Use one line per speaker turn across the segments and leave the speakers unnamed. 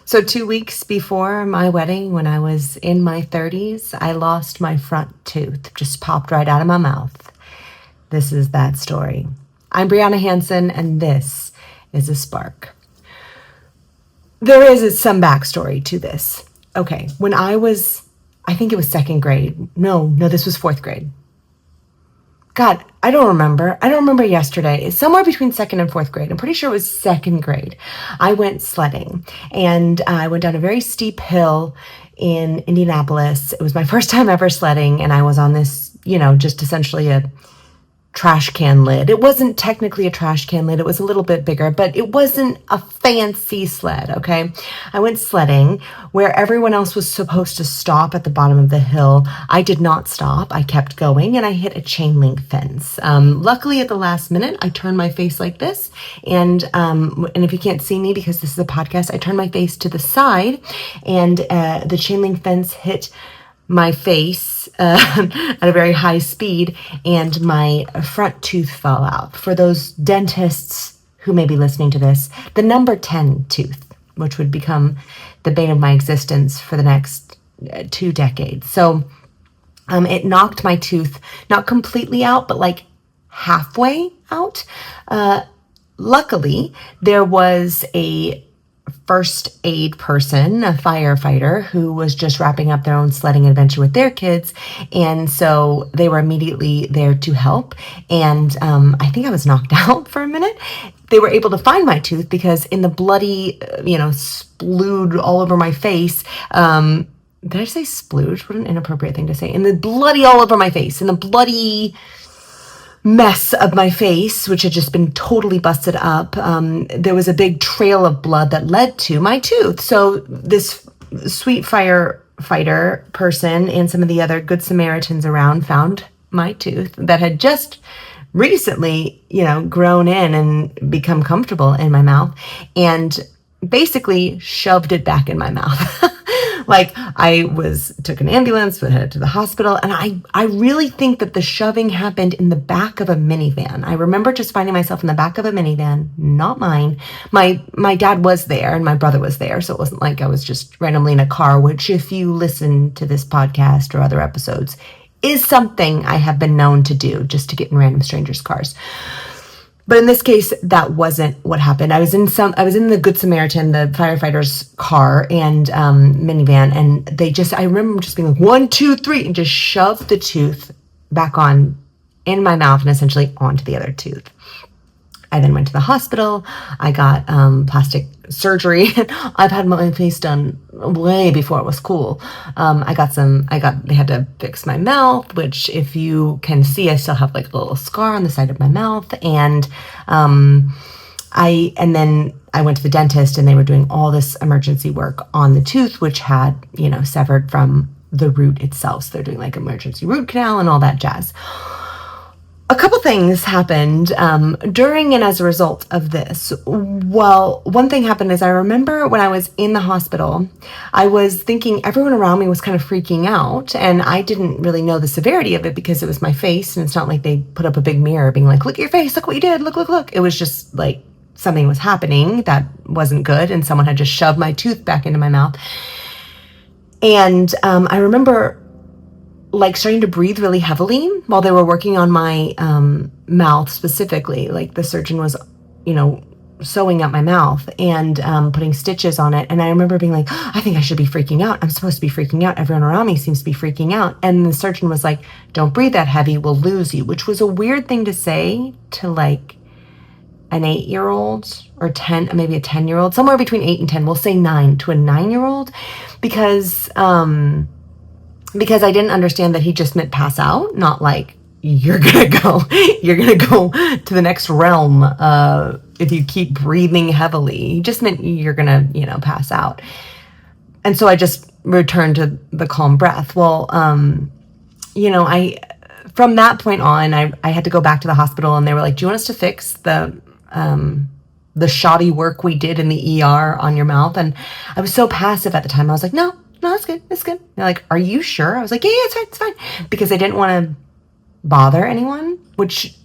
So 2 weeks before my wedding, when I was in my 30s, I lost my front tooth. Just popped right out of my mouth. This is that story. I'm Briana Hansen, and this is A Spark. There is some backstory to this. Okay, when I think it was second grade. No, this was fourth grade. God, I don't remember. I don't remember yesterday. It's somewhere between second and fourth grade. I'm pretty sure it was second grade. I went sledding, and I went down a very steep hill in Indianapolis. It was my first time ever sledding, and I was on this, just essentially a trash can lid. It wasn't technically a trash can lid. It was a little bit bigger, but it wasn't a fancy sled, okay? I went sledding where everyone else was supposed to stop at the bottom of the hill. I did not stop. I kept going, and I hit a chain link fence. Luckily, at the last minute, I turned my face like this, and if you can't see me because this is a podcast, I turned my face to the side, and the chain link fence hit my face at a very high speed, and my front tooth fell out. For those dentists who may be listening to this, the number 10 tooth, which would become the bane of my existence for the next 2 decades. So it knocked my tooth, not completely out, but like halfway out. Luckily, there was a first aid person, a firefighter, who was just wrapping up their own sledding adventure with their kids. And so they were immediately there to help. And I think I was knocked out for a minute. They were able to find my tooth because in the bloody, splooge all over my face, did I say splooge? What an inappropriate thing to say. In the bloody all over my face, in the bloody mess of my face, which had just been totally busted up, there was a big trail of blood that led to my tooth. So this sweet firefighter person and some of the other good Samaritans around found my tooth that had just recently, grown in and become comfortable in my mouth, and basically shoved it back in my mouth. Like I took an ambulance, was headed to the hospital, and I really think that the shoving happened in the back of a minivan. I remember just finding myself in the back of a minivan, not mine. My dad was there and my brother was there, so it wasn't like I was just randomly in a car, which if you listen to this podcast or other episodes, is something I have been known to do, just to get in random strangers' cars. But in this case, that wasn't what happened. I was in the Good Samaritan, the firefighter's car and minivan, and I remember just being like, 1, 2, 3, and just shoved the tooth back on in my mouth and essentially onto the other tooth. I then went to the hospital. I got plastic surgery. I've had my face done way before it was cool. They had to fix my mouth, which if you can see, I still have like a little scar on the side of my mouth. And then I went to the dentist, and they were doing all this emergency work on the tooth, which had, severed from the root itself. So they're doing like emergency root canal and all that jazz. A couple things happened during and as a result of this. Well, one thing happened is I remember when I was in the hospital, I was thinking everyone around me was kind of freaking out, and I didn't really know the severity of it because it was my face, and it's not like they put up a big mirror being like, look at your face, look what you did, look. It was just like something was happening that wasn't good, and someone had just shoved my tooth back into my mouth. And I remember like starting to breathe really heavily while they were working on my mouth specifically. Like the surgeon was, sewing up my mouth and putting stitches on it. And I remember being like, I think I should be freaking out. I'm supposed to be freaking out. Everyone around me seems to be freaking out. And the surgeon was like, don't breathe that heavy, we'll lose you, which was a weird thing to say to like an 8-year-old or 10, maybe a 10-year-old, somewhere between 8 and 10. We'll say 9 to a 9-year-old because I didn't understand that he just meant pass out, not like you're gonna go to the next realm if you keep breathing heavily. He just meant you're gonna, pass out. And so I just returned to the calm breath. Well, from that point on, I had to go back to the hospital, and they were like, do you want us to fix the shoddy work we did in the ER on your mouth? And I was so passive at the time. I was like, no, it's good. They're like, are you sure? I was like, yeah, it's fine. Because I didn't want to bother anyone, which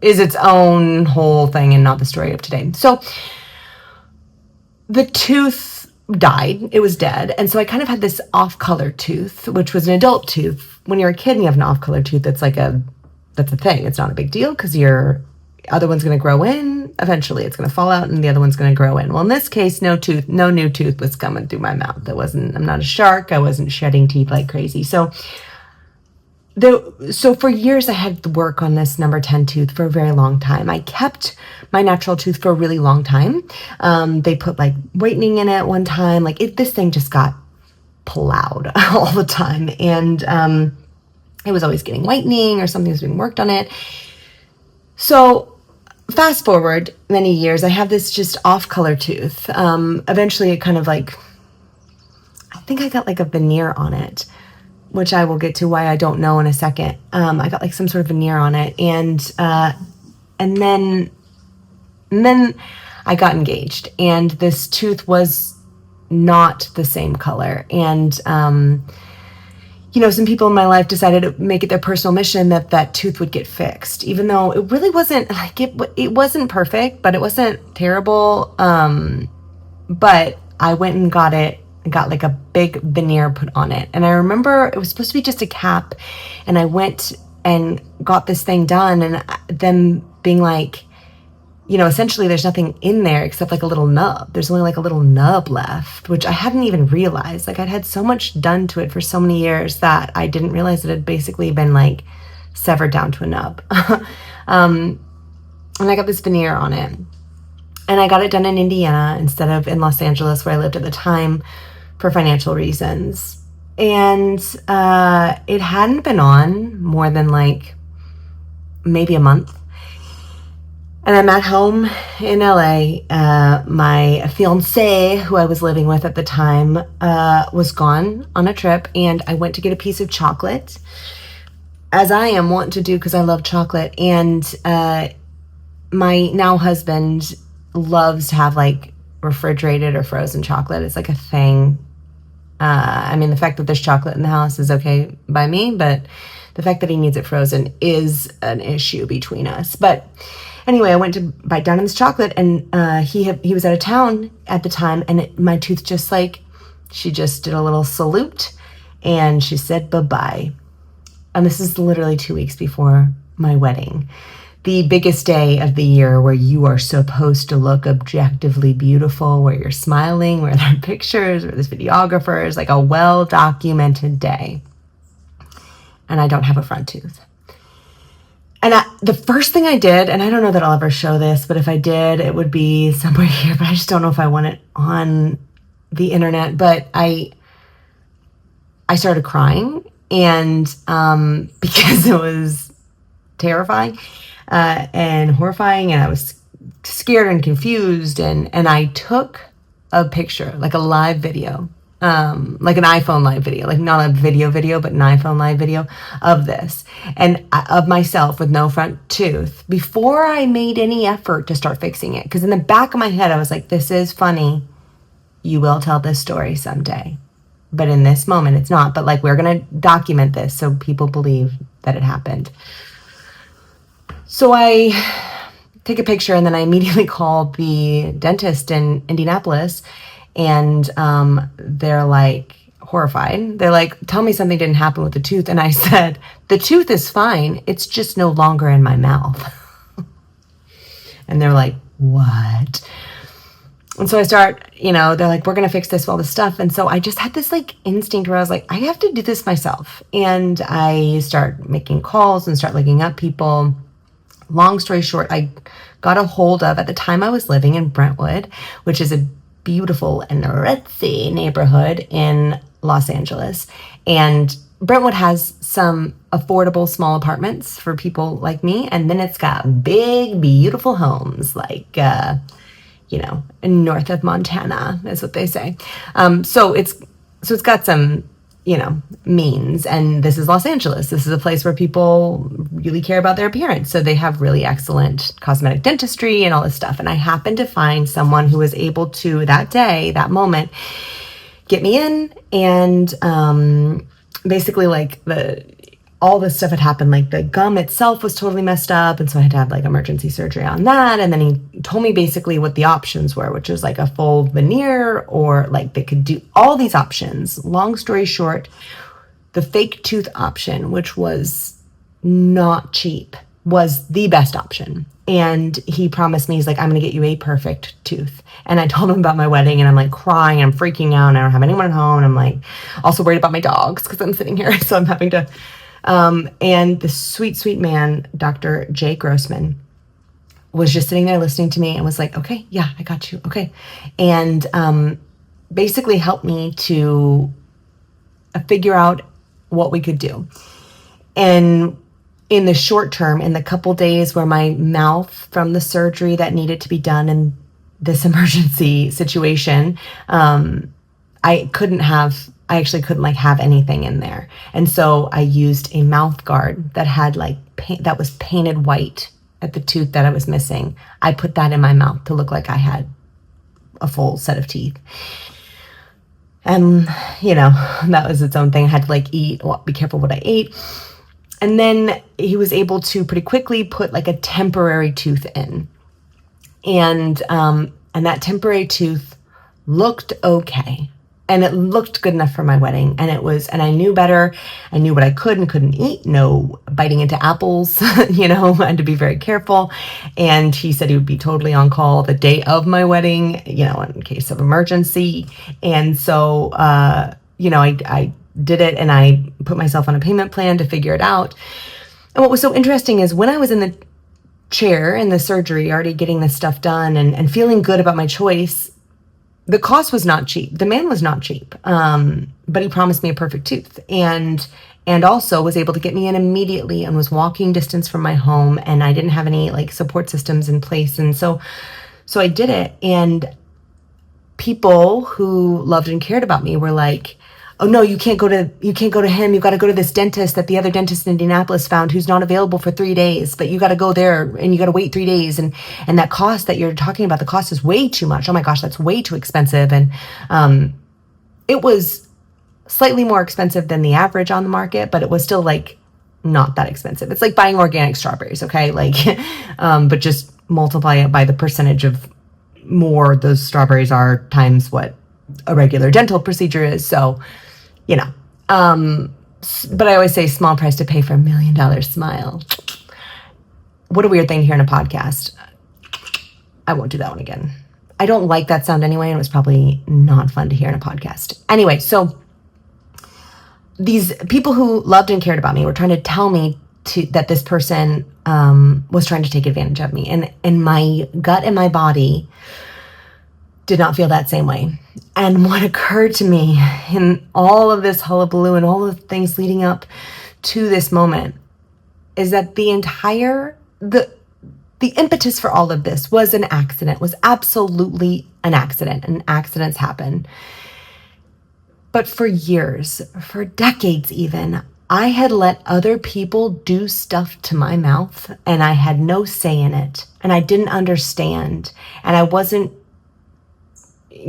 is its own whole thing and not the story of today. So the tooth died. It was dead. And so I kind of had this off-color tooth, which was an adult tooth. When you're a kid and you have an off-color tooth, that's a thing. It's not a big deal because your other one's going to grow in. Eventually it's going to fall out and the other one's going to grow in. Well, in this case, no new tooth was coming through my mouth. I'm not a shark. I wasn't shedding teeth like crazy. So for years I had to work on this number 10 tooth for a very long time. I kept my natural tooth for a really long time. They put like whitening in it one time. This thing just got plowed all the time. And it was always getting whitening or something was being worked on it. So fast forward many years, I have this just off color tooth. Eventually it kind of I think I got like a veneer on it, which I will get to why I don't know in a second. I got like some sort of veneer on it, and then I got engaged, and this tooth was not the same color. And some people in my life decided to make it their personal mission that tooth would get fixed, even though it really wasn't it wasn't perfect, but it wasn't terrible. But I went and got like a big veneer put on it. And I remember it was supposed to be just a cap. And I went and got this thing done, and them being like, essentially there's nothing in there except like a little nub. There's only like a little nub left, which I hadn't even realized. I'd had so much done to it for so many years that I didn't realize it had basically been like severed down to a nub. And I got this veneer on it. And I got it done in Indiana instead of in Los Angeles, where I lived at the time, for financial reasons. And it hadn't been on more than like maybe a month. And I'm at home in LA. My fiance, who I was living with at the time, was gone on a trip, and I went to get a piece of chocolate, as I am wont to do because I love chocolate. And my now husband loves to have like refrigerated or frozen chocolate. It's like a thing. The fact that there's chocolate in the house is okay by me, but the fact that he needs it frozen is an issue between us. But anyway, I went to bite down on this chocolate, and he was out of town at the time, and my tooth she just did a little salute, and she said bye-bye. And this is literally 2 weeks before my wedding. The biggest day of the year, where you are supposed to look objectively beautiful, where you're smiling, where there are pictures, where there's videographers, like a well-documented day. And I don't have a front tooth. And the first thing I did, and I don't know that I'll ever show this, but if I did, it would be somewhere here, but I just don't know if I want it on the internet. But I started crying, and because it was terrifying and horrifying, and I was scared and confused, and I took a picture, like a live video, like an iPhone live video, like not a video, but an iPhone live video of this, and of myself with no front tooth, before I made any effort to start fixing it. Because in the back of my head, I was like, this is funny. You will tell this story someday. But in this moment, it's not. But like, we're going to document this so people believe that it happened. So I take a picture, and then I immediately call the dentist in Indianapolis. And they're like horrified. They're like, tell me something didn't happen with the tooth. And I said, the tooth is fine. It's just no longer in my mouth. And they're like, what? And so I start, they're like, we're going to fix this, all this stuff. And so I just had this like instinct where I was like, I have to do this myself. And I start making calls and start looking up people. Long story short, I got a hold of, at the time I was living in Brentwood, which is a beautiful and ritzy neighborhood in Los Angeles. And Brentwood has some affordable small apartments for people like me. And then it's got big, beautiful homes, like, north of Montana is what they say. So it's got some, means. And this is Los Angeles. This is a place where people really care about their appearance. So they have really excellent cosmetic dentistry and all this stuff. And I happened to find someone who was able to, that moment, get me in. And basically, like, all this stuff had happened. Like the gum itself was totally messed up. And so I had to have like emergency surgery on that. And then he told me basically what the options were, which was like a full veneer, or like they could do all these options. Long story short, the fake tooth option, which was not cheap, was the best option. And he promised me, he's like, I'm going to get you a perfect tooth. And I told him about my wedding, and I'm like crying, I'm freaking out, and I don't have anyone at home. And I'm like also worried about my dogs because I'm sitting here. So I'm having to, and the sweet, sweet man, Dr. Jay Grossman, was just sitting there listening to me and was like, okay, yeah, I got you. Okay. And, basically helped me to figure out what we could do. And in the short term, in the couple days where my mouth from the surgery that needed to be done in this emergency situation, I actually couldn't like have anything in there. And so I used a mouth guard that had like that was painted white at the tooth that I was missing. I put that in my mouth to look like I had a full set of teeth. And, that was its own thing. I had to like be careful what I ate. And then he was able to pretty quickly put like a temporary tooth in. And that temporary tooth looked okay. And it looked good enough for my wedding. And I knew better. I knew what I could and couldn't eat. No biting into apples, I had to be very careful. And he said he would be totally on call the day of my wedding, in case of emergency. And so, I did it, and I put myself on a payment plan to figure it out. And what was so interesting is when I was in the chair in the surgery, already getting this stuff done and feeling good about my choice, the cost was not cheap. The man was not cheap. But he promised me a perfect tooth, and also was able to get me in immediately, and was walking distance from my home, and I didn't have any like support systems in place. And so I did it. And people who loved and cared about me were like, oh no, you can't go to him. You got to go to this dentist that the other dentist in Indianapolis found, who's not available for 3 days, but you got to go there and you got to wait 3 days. And that cost that you're talking about, the cost is way too much. Oh my gosh, that's way too expensive. And, it was slightly more expensive than the average on the market, but it was still like not that expensive. It's like buying organic strawberries. Okay. Like, but just multiply it by the percentage of more those strawberries are times what a regular dental procedure is. So, but I always say small price to pay for $1 million smile. What a weird thing to hear in a podcast. I won't do that one again. I don't like that sound anyway, and it was probably not fun to hear in a podcast. Anyway, so these people who loved and cared about me were trying to tell me that this person was trying to take advantage of me. And my gut and my body did not feel that same way. And what occurred to me in all of this hullabaloo and all of the things leading up to this moment is that the impetus for all of this was an accident, was absolutely an accident, and accidents happen. But for years, for decades even, I had let other people do stuff to my mouth, and I had no say in it, and I didn't understand, and I wasn't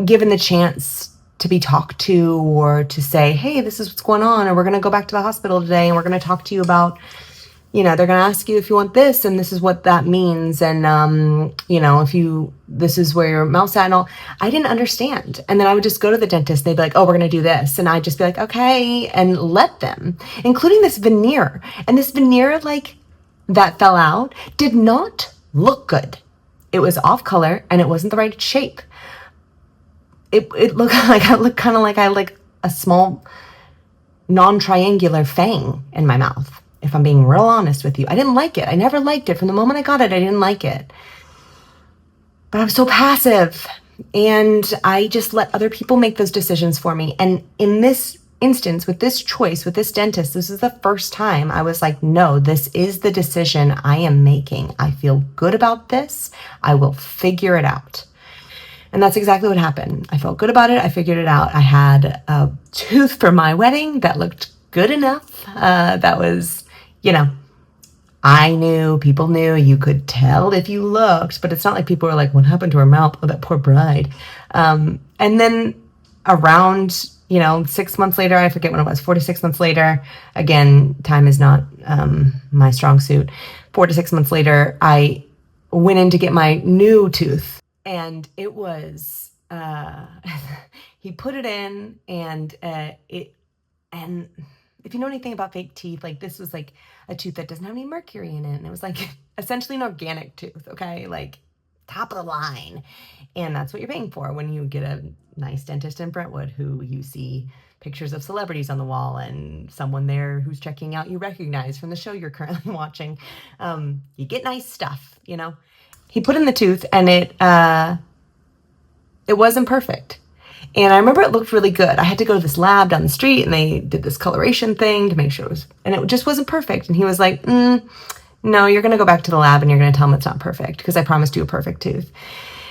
given the chance to be talked to, or to say, hey, this is what's going on, or we're going to go back to the hospital today and we're going to talk to you about, they're going to ask you if you want this, and this is what that means. And, this is where your mouth's at and all. I didn't understand. And then I would just go to the dentist, and they'd be like, oh, we're going to do this. And I'd just be like, okay, and let them, including this veneer. And this veneer, like, that fell out did not look good. It was off color, and it wasn't the right shape. It looked like I looked kind of like I had like a small non-triangular fang in my mouth. If I'm being real honest with you, I didn't like it. I never liked it. From the moment I got it, I didn't like it. But I was so passive, and I just let other people make those decisions for me. And in this instance, with this choice, with this dentist, this is the first time I was like, no, this is the decision I am making. I feel good about this. I will figure it out. And that's exactly what happened. I felt good about it. I figured it out. I had a tooth for my wedding that looked good enough. That was, I knew, people knew, you could tell if you looked, but it's not like people were like, what happened to her mouth? Oh, that poor bride. And then around, 6 months later, I forget when it was, 4 to 6 months later, again, time is not my strong suit. 4 to 6 months later, I went in to get my new tooth, and it was, he put it in, and and if you know anything about fake teeth, like this was like a tooth that doesn't have any mercury in it, and it was like essentially an organic tooth, okay? Like top of the line. And that's what you're paying for when you get a nice dentist in Brentwood, who you see pictures of celebrities on the wall and someone there who's checking out you recognize from the show you're currently watching. You get nice stuff, He put in the tooth, and it wasn't perfect. And I remember it looked really good. I had to go to this lab down the street, and they did this coloration thing to make sure it was, and it just wasn't perfect. And he was like, no, you're going to go back to the lab and you're going to tell them it's not perfect, because I promised you a perfect tooth.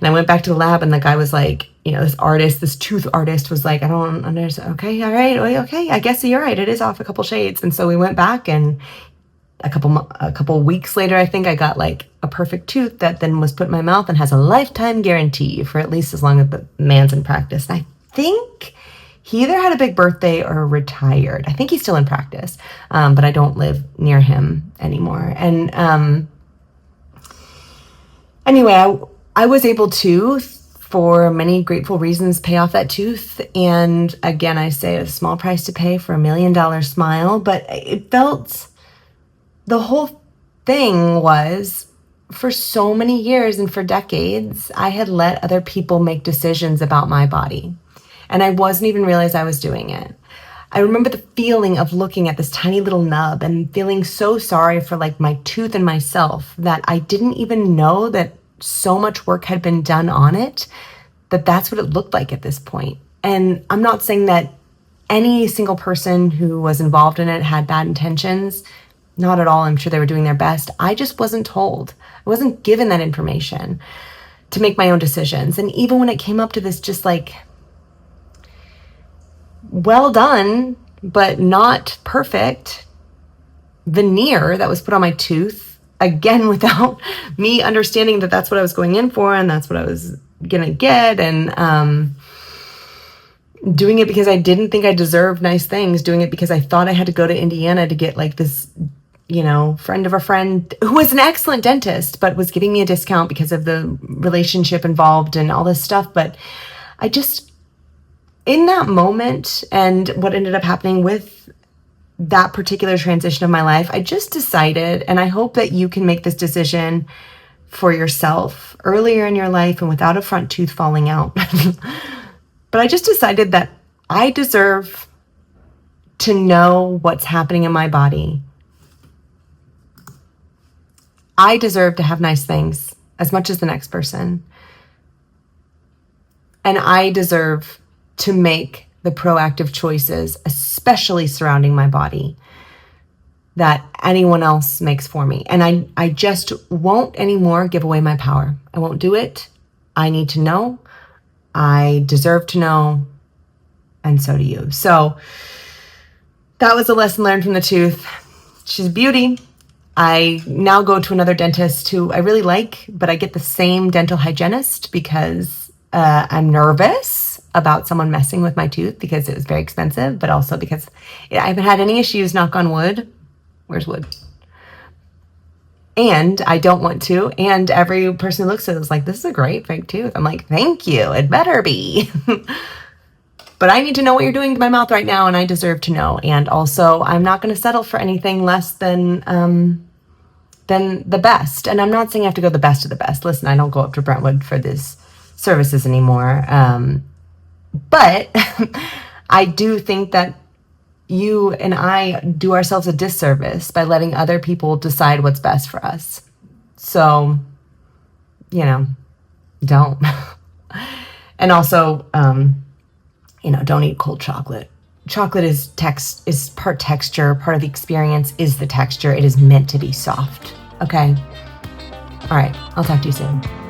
And I went back to the lab, and the guy was like, this tooth artist was like, I don't understand. Okay, all right, okay, I guess you're right. It is off a couple shades. And so we went back, and a couple weeks later, I think I got like a perfect tooth that then was put in my mouth and has a lifetime guarantee for at least as long as the man's in practice. And I think he either had a big birthday or retired. I think he's still in practice, but I don't live near him anymore. And anyway, I was able to, for many grateful reasons, pay off that tooth. And again, I say a small price to pay for $1 million smile, but it felt, the whole thing was, for so many years and for decades, I had let other people make decisions about my body. And I wasn't even realize I was doing it. I remember the feeling of looking at this tiny little nub and feeling so sorry for like my tooth and myself, that I didn't even know that so much work had been done on it, that's what it looked like at this point. And I'm not saying that any single person who was involved in it had bad intentions. Not at all. I'm sure they were doing their best. I just wasn't told. I wasn't given that information to make my own decisions. And even when it came up to this just like, well done, but not perfect veneer that was put on my tooth, again, without me understanding that that's what I was going in for and that's what I was gonna get, and doing it because I didn't think I deserved nice things, doing it because I thought I had to go to Indiana to get like this, friend of a friend who was an excellent dentist, but was giving me a discount because of the relationship involved and all this stuff. But I just, in that moment, and what ended up happening with that particular transition of my life, I just decided, and I hope that you can make this decision for yourself earlier in your life and without a front tooth falling out. But I just decided that I deserve to know what's happening in my body. I deserve to have nice things as much as the next person. And I deserve to make the proactive choices, especially surrounding my body, that anyone else makes for me. And I just won't anymore give away my power. I won't do it. I need to know. I deserve to know. And so do you. So that was a lesson learned from the tooth. She's a beauty. I now go to another dentist who I really like, but I get the same dental hygienist because I'm nervous about someone messing with my tooth because it was very expensive, but also because I haven't had any issues, knock on wood. Where's wood? And I don't want to. And every person who looks at it is like, this is a great fake tooth. I'm like, thank you. It better be. But I need to know what you're doing to my mouth right now, and I deserve to know. And also, I'm not going to settle for anything less than the best. And I'm not saying I have to go the best of the best. Listen, I don't go up to Brentwood for these services anymore. But I do think that you and I do ourselves a disservice by letting other people decide what's best for us. So, don't. And also, don't eat cold chocolate. Chocolate is part texture, part of the experience is the texture. It is meant to be soft. Okay? All right. I'll talk to you soon.